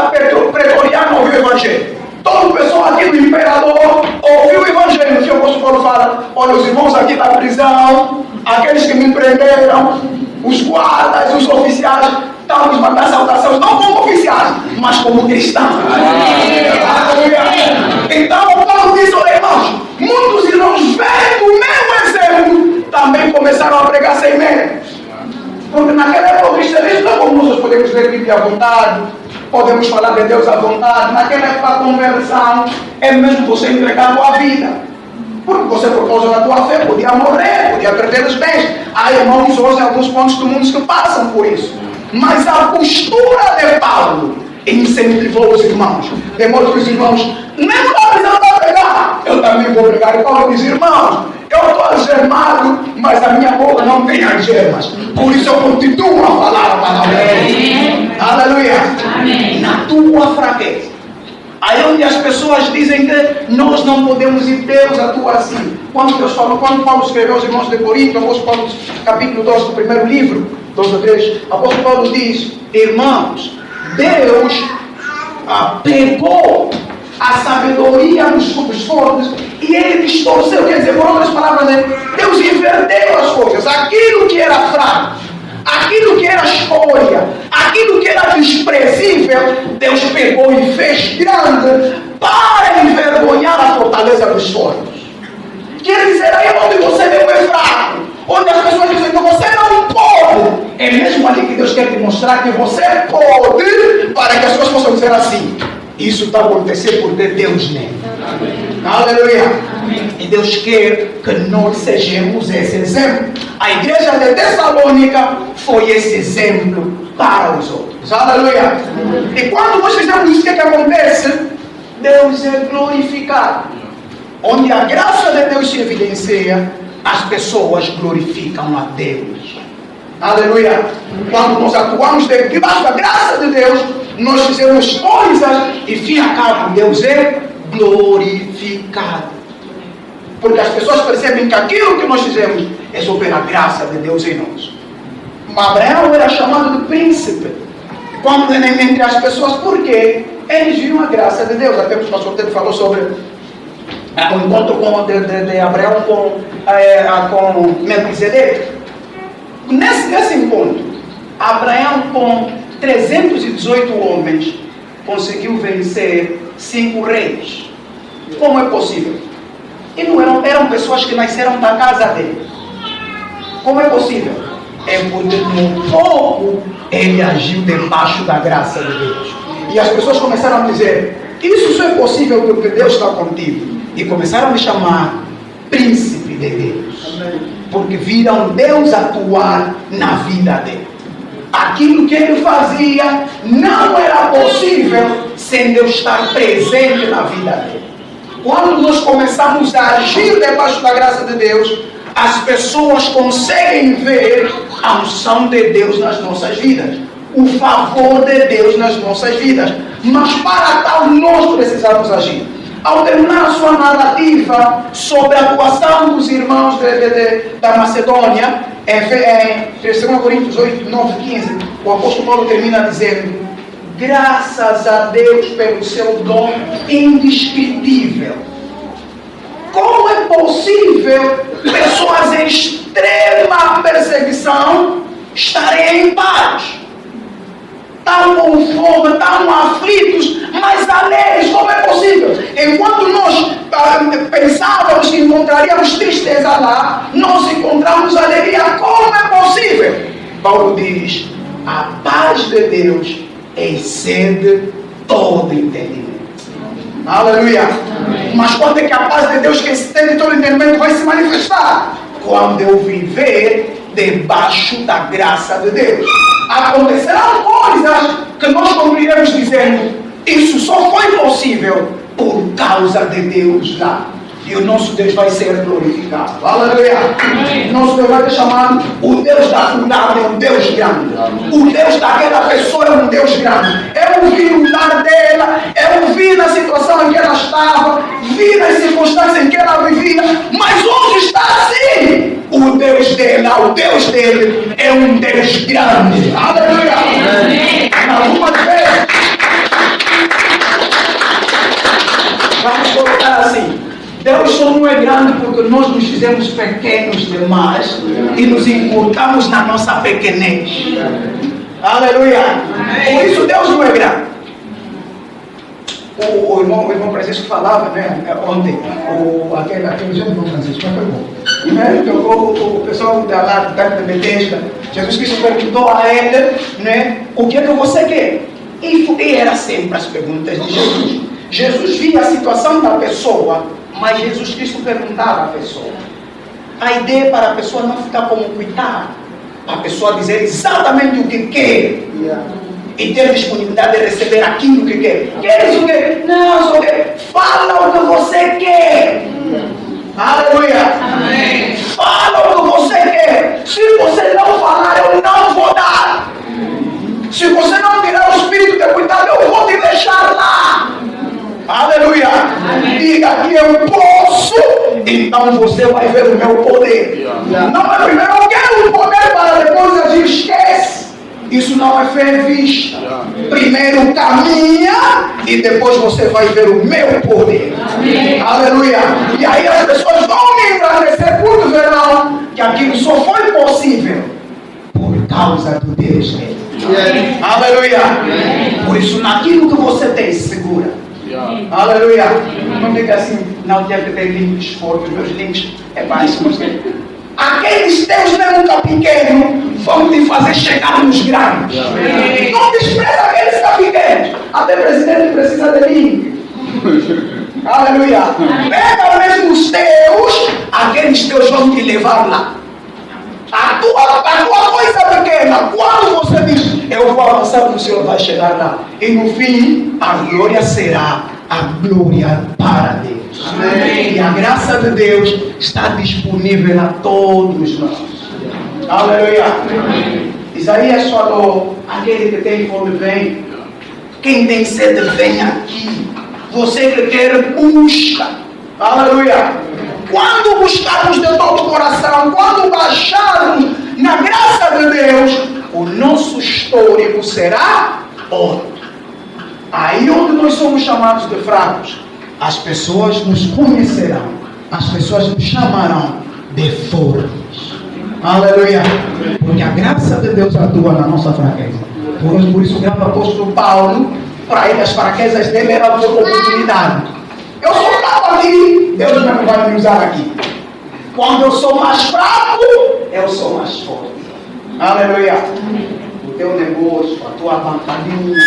S1: pretoriana ouviu o evangelho. Toda pessoa aqui do imperador ouviu o evangelho. O apóstolo Paulo fala: olha, os irmãos aqui da prisão, aqueles que me prenderam, os guardas, os oficiais, Estamos a dar saudações não como oficiais, mas como cristãos. Então, o Paulo diz, olha, irmãos, muitos irmãos vendo o meu exemplo também começaram a pregar sem medo. Porque naquela época o cristianismo não é como nós podemos ler a Bíblia à vontade, podemos falar de Deus à vontade. Naquela época a conversão é mesmo você entregar a tua vida. Porque você, por causa da tua fé, podia morrer, podia perder os bens. Há irmãos hoje em alguns pontos do mundo que passam por isso. Mas a postura de Paulo incentivou os irmãos. De modo que os irmãos, nem estão precisando pregar, eu também vou pregar. E Paulo diz, irmãos, eu estou algemado, mas a minha boca não tem algemas. Por isso eu continuo a falar a palavra de Deus. Aleluia. Amém. Na tua fraqueza. Aí onde as pessoas dizem que nós não podemos ir, Deus atua assim. Quando Deus falou, quando Paulo escreveu aos irmãos de Corinto, apóstolo Paulo, capítulo 2 do primeiro livro, 2 a 3, apóstolo Paulo diz, irmãos, Deus pegou a sabedoria dos fortes e ele distorceu, quer dizer, por outras palavras, Deus inverteu as coisas. Aquilo que era fraco, aquilo que era escória, aquilo que era desprezível, Deus pegou e fez grande para envergonhar a fortaleza dos fortes. Quer dizer, aí onde você mesmo é fraco, onde as pessoas dizem que você não pode, é mesmo ali que Deus quer te mostrar que você pode, para que as pessoas possam dizer assim, isso está acontecendo porque Deus nem. Aleluia. Amém. E Deus quer que nós sejamos esse exemplo. A igreja de Tessalônica foi esse exemplo para os outros. Aleluia. E quando nós fizemos isso, o que acontece? Deus é glorificado. Onde a graça de Deus se evidencia, as pessoas glorificam a Deus. Aleluia. Quando nós atuamos debaixo da graça de Deus, nós fizemos coisas e, fim a cabo, Deus é glorificado. Porque as pessoas percebem que aquilo que nós fizemos é sobre a graça de Deus em nós. Abraão era chamado de príncipe. Quando entre as pessoas, por quê? Eles viram a graça de Deus. Até o pastor Pedro falou sobre o encontro de Abraão com Melquisedeque. Nesse encontro, Abraão com 318 homens conseguiu vencer 5 reis. Como é possível? E não eram pessoas que nasceram da casa dele. Como é possível? É porque no pouco ele agiu debaixo da graça de Deus. E as pessoas começaram a dizer, isso só é possível porque Deus está contigo. E começaram a me chamar príncipe de Deus. Porque viram Deus atuar na vida dele. Aquilo que ele fazia não era possível sem Deus estar presente na vida dele. Quando nós começamos a agir debaixo da graça de Deus, as pessoas conseguem ver a unção de Deus nas nossas vidas, o favor de Deus nas nossas vidas. Mas para tal nós precisamos agir. Ao terminar a sua narrativa sobre a atuação dos irmãos da Macedônia, em 2 Coríntios 8, 9, 15, o apóstolo Paulo termina dizendo, graças a Deus pelo seu dom indescritível. Como é possível pessoas em extrema perseguição estarem em paz? Estão com fome, estão aflitos, mas alegres, como é possível? Enquanto nós pensávamos que encontraríamos tristeza lá, nós encontramos alegria, como é possível? Paulo diz, a paz de Deus excede todo entendimento. Aleluia. Amém. Mas quando é que a paz de Deus que excede todo entendimento vai se manifestar? Quando eu viver debaixo da graça de Deus. Acontecerão coisas que nós continuaremos dizendo, isso só foi possível por causa de Deus lá. E o nosso Deus vai ser glorificado. Aleluia. Nosso Deus vai ser chamado o Deus da fundada, é um Deus grande. O Deus daquela pessoa é um Deus grande. Eu vi o lar dela, eu vi na situação em que ela estava, vi nas circunstâncias em que ela vivia, mas hoje está assim. O Deus dela, o Deus dele é um Deus grande. Aleluia. Algumas vezes vamos colocar assim, Deus só não é grande porque nós nos fizemos pequenos demais e nos encurtamos na nossa pequenez. Aleluia. Por isso Deus não é grande. O irmão Francisco falava, né, ontem, aquele já irmão Francisco, mas foi bom. Né, o pessoal lá da Betesda, Jesus Cristo perguntou a ele, né, o que é que você quer? E era sempre as perguntas de Jesus. Jesus via a situação da pessoa, mas Jesus Cristo perguntava à pessoa. A ideia é para a pessoa não ficar como coitada, a pessoa dizer exatamente o que quer. E ter disponibilidade de receber aquilo que quer. Queres o quê? Não, só quer. Fala o que você quer. Aleluia. Amém. Fala o que você quer. Se você não falar, eu não vou dar. Se você não tirar o espírito de cuidado, eu vou te deixar lá. Aleluia. Amém. Diga que eu posso, então você vai ver o meu poder. Não é primeiro eu quero o poder para depois agir. Esquece. Isso não é fé vista. Primeiro caminha e depois você vai ver o meu poder. Amém. Aleluia. E aí as pessoas vão me engrandecer por verão que aquilo só foi possível por causa do Deus dele. Aleluia. Por isso naquilo que você tem, segura. Aleluia. Não diga assim, não deve ter links fortes, meus links é baixo. Aqueles teus nunca pequenos vão te fazer chegar nos grandes. Não despreza aqueles que são pequenos. Até o presidente precisa de link. Aleluia. Pega mesmo os teus, aqueles teus vão te levar lá. A tua coisa pequena, quando você diz, eu vou avançar, o Senhor vai chegar lá. E no fim, a glória será a glória para Deus. Amém. E a graça de Deus está disponível a todos nós. Aleluia. Amém. Isaías falou, aquele que tem fome vem. Quem tem sede vem aqui. Você que quer, busca. Aleluia. Quando buscarmos de todo o coração, quando baixarmos na graça de Deus, o nosso histórico será outro. Aí onde nós somos chamados de fracos, as pessoas nos conhecerão, as pessoas nos chamarão de fortes. Aleluia. Porque a graça de Deus atua na nossa fraqueza. Por isso o grande apóstolo Paulo, para ele as fraquezas dele eram por oportunidade. Eu sou fraco aqui, Deus não vai me usar aqui. Quando eu sou mais fraco, eu sou mais forte. Aleluia. O teu negócio, a tua bancadinha,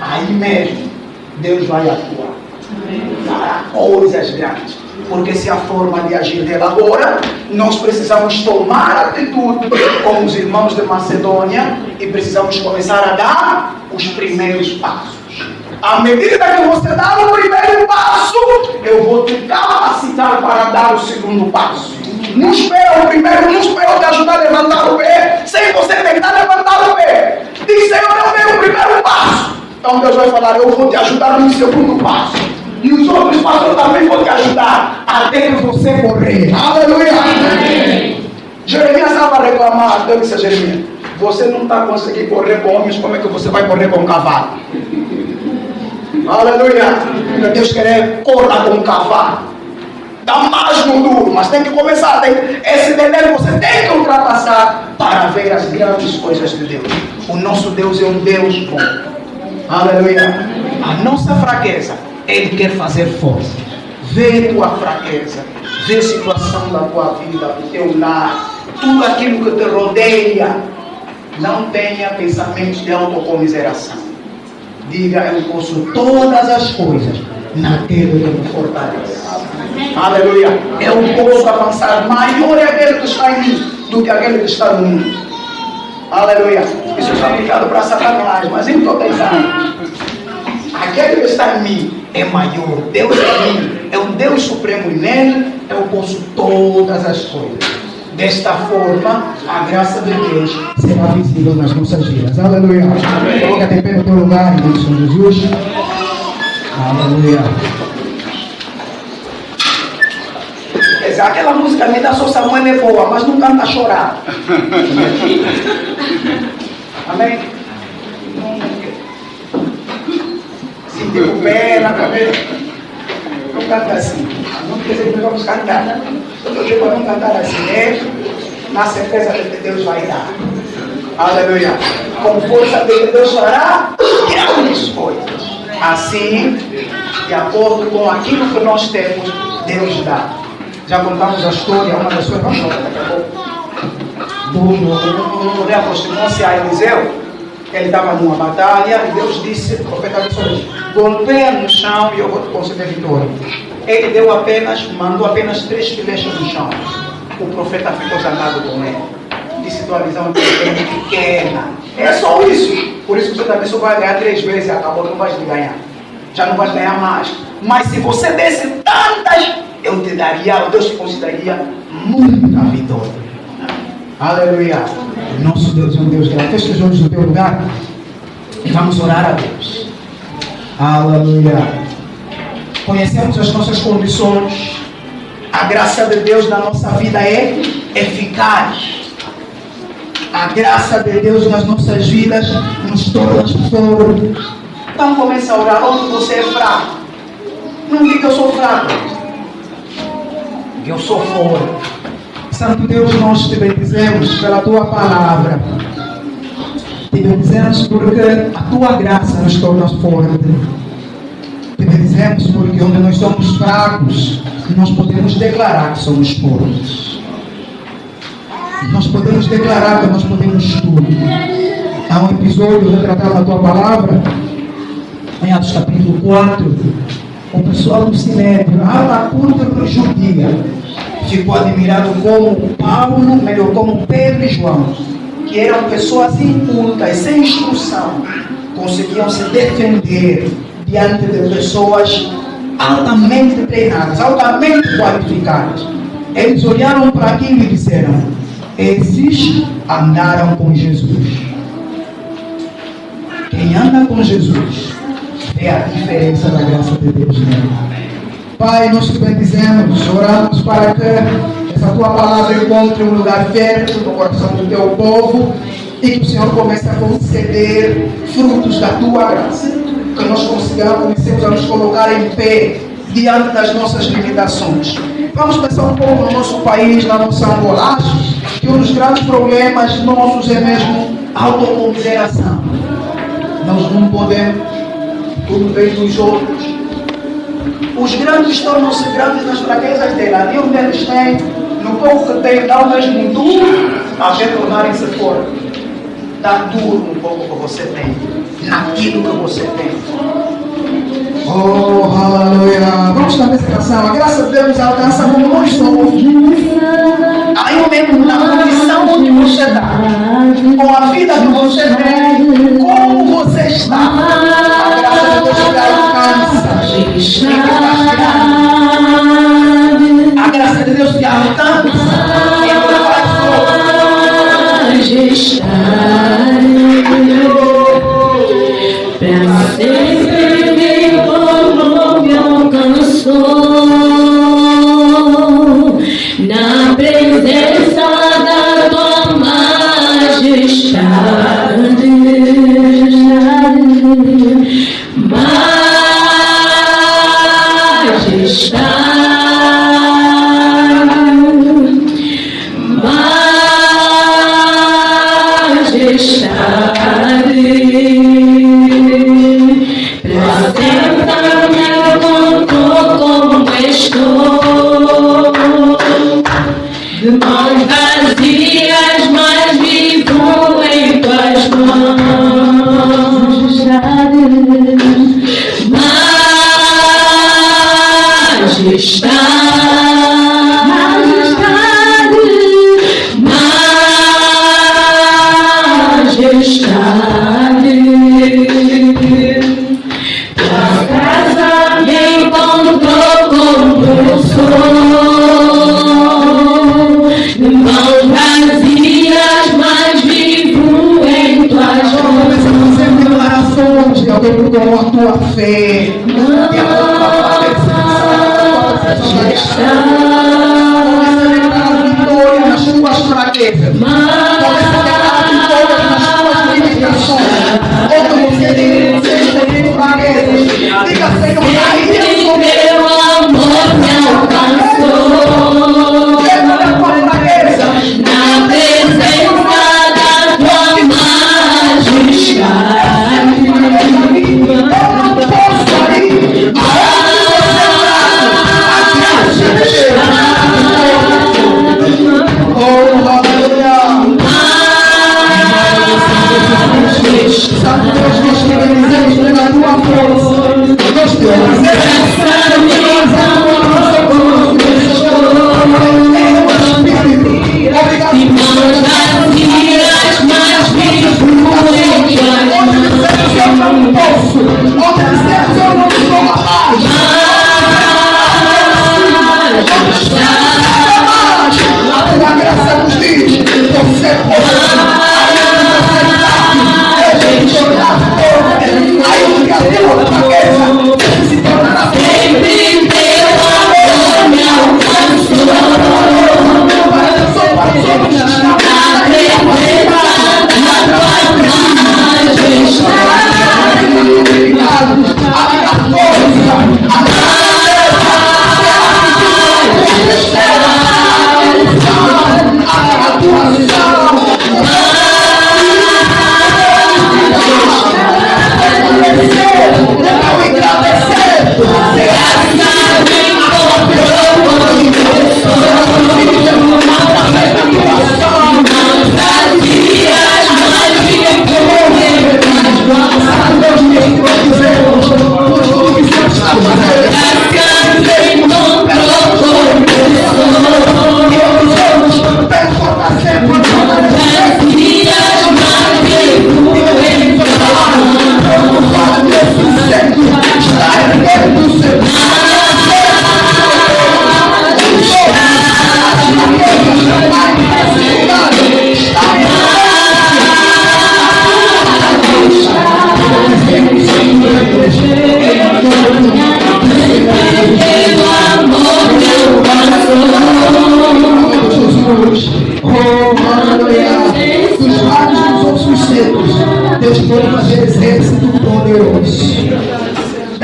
S1: aí mesmo, Deus vai atuar. Fará coisas grandes. Porque se a forma de agir dela agora, nós precisamos tomar atitude como os irmãos de Macedônia e precisamos começar a dar os primeiros passos. À medida que você dá o primeiro passo, eu vou te capacitar para dar o segundo passo. Não espera o primeiro, não espera te ajudar a levantar o pé, sem você tentar levantar o pé. Diz, Senhor, eu dei o primeiro passo. Então Deus vai falar, eu vou te ajudar no segundo passo. E os outros passos eu também vou te ajudar, até que você correr. Aleluia! Amém. Jeremias estava a reclamar, Deus disse a Jeremias, você não está conseguindo correr com homens, como é que você vai correr com um cavalo? Aleluia! Deus quer correr com um cavalo. Dá mais no duro, mas tem que começar. Esse dever você tem que ultrapassar para ver as grandes coisas de Deus. O nosso Deus é um Deus bom. Aleluia! A nossa fraqueza, Ele quer fazer força. Vê tua fraqueza, vê a situação da tua vida, do teu lar, tudo aquilo que te rodeia. Não tenha pensamentos de autocomiseração. Diga, eu posso todas as coisas naquele que me fortalece. Aleluia. Eu posso avançar. Maior é aquele que está em mim do que aquele que está no mundo. Aleluia. Isso está aplicado para Satanás, mas em todos anos. Aquele que está em mim é maior. Deus é em mim. É um Deus supremo e nele eu posso todas as coisas. Desta forma, a graça de Deus será visível nas nossas vidas. Aleluia. Coloca de pé no teu lugar, em nome de Jesus. Aleluia. Aquela música me dá só Samuel é boa, mas não canta chorar. Amém? Se recupera, não canta assim. Não quer dizer que nós vamos cantar. Eu digo para não cantar assim, na certeza de que Deus vai dar. Aleluia. Com força dele, Deus fará grandes coisas. Assim, de acordo com aquilo que nós temos, Deus dá. Já contamos a história, uma das suas, vamos lá, daqui a pouco, do aproximou-se a Eliseu. Ele estava numa batalha e Deus disse, o profeta disse, golpeia no chão e eu vou te conceder vitória. Ele mandou apenas 3 flechas no chão. O profeta ficou zangado com ele. Disse, tua visão é pequena. É só isso. Por isso que você também só vai ganhar 3 vezes e acabou, não vais ganhar. Já não vais ganhar mais. Mas se você desse tantas, eu te daria, Deus te concederia muita vitória. Aleluia. Nosso Deus é um Deus grande. Feche os olhos no teu lugar e vamos orar a Deus. Aleluia. Conhecemos as nossas condições. A graça de Deus na nossa vida é eficaz. A graça de Deus nas nossas vidas nos torna fortes. Então começa a orar onde você é fraco. Não diga eu sou fraco. Eu sou forte. Santo Deus, nós te bendizemos pela tua palavra. Te bendizemos porque a tua graça nos torna forte. Te bendizemos porque onde nós somos fracos, nós podemos declarar que somos fortes. Nós podemos declarar que nós podemos tudo. Há um episódio retratado na tua palavra, em Atos capítulo 4, o pessoal do Sinédrio, a cultura judia, ficou admirado como Paulo, melhor, como Pedro e João, que eram pessoas incultas, sem instrução, conseguiam se defender diante de pessoas altamente treinadas, altamente qualificadas. Eles olharam para aquilo e disseram, esses andaram com Jesus. Quem anda com Jesus vê a diferença da graça de Deus nele. Pai, nós te bendizemos, oramos para que essa tua palavra encontre um lugar fértil no coração do teu povo e que o Senhor comece a conceder frutos da tua graça. Que nós comecemos a nos colocar em pé diante das nossas limitações. Vamos pensar um pouco no nosso país, na nossa Angola. Acho que um dos grandes problemas nossos é mesmo a autoconsideração. Nós não podemos tudo bem dos outros. Os grandes tornam-se grandes nas fraquezas dele. Ali onde eles têm, no pouco que têm, dá o mesmo duro a tornarem-se fortes. Dá duro no pouco que você tem, naquilo que você tem. Oh, aleluia. Vamos cantar essa canção. A graça de Deus alcança como nós somos. Aí mesmo na condição onde você está, com a vida que você tem, como você está, a graça de Deus te alcança. A graça de Deus te alcança.
S2: Pra sempre me como me alcançou na presença da tua majestade. Mãos vazias, mas vivo em tuas mãos. Majestade, tua casa me encontrou como eu sou. Mãos vazias, mas vivo em tuas mãos.
S1: Você tem orações de alguém que tomou a tua fé. E a tua vitória nas tuas fraquezas. Começa a declarar vitória nas tuas limitações. Onde você tem fraquezas. Diga, Senhor, aí eu
S2: meu amor me alcançou. Na presença da tua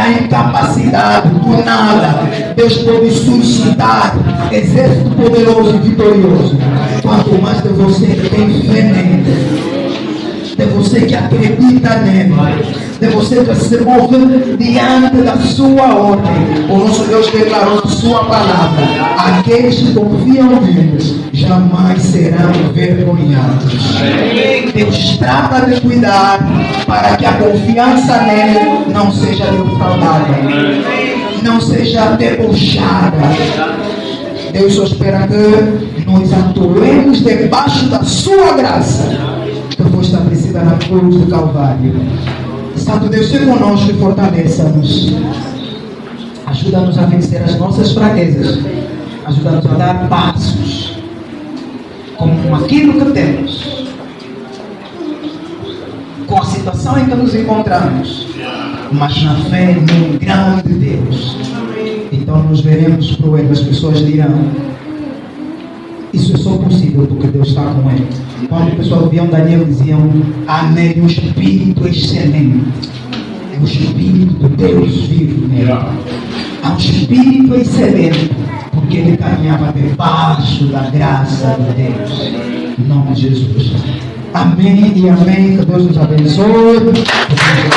S1: da incapacidade, do nada, Deus pode suscitar exército poderoso e vitorioso. Quanto mais de você que tem fé nele, de você que acredita nele, de você que se move diante da sua ordem. O nosso Deus declarou na sua palavra: aqueles que confiam nele jamais serão envergonhados. Deus trata de cuidar para que a confiança nele não seja defraudada, não seja debochada. Deus só espera que nós atuemos debaixo da sua graça, que foi estabelecida na cruz do Calvário. Santo Deus, seja conosco e fortaleça-nos. Ajuda-nos a vencer as nossas fraquezas. Ajuda-nos a dar passos com aquilo que temos, com a situação em que nos encontramos, mas na fé no grande Deus. Então nos veremos proetas. As pessoas dirão: isso é só possível porque Deus está com ele. Quando o pessoal viam Daniel, diziam: há nele um espírito excelente. É o espírito de Deus vivo nele. Há um espírito excelente, porque ele caminhava debaixo da graça de Deus. Em nome de Jesus. Amém e amém. Que Deus nos abençoe.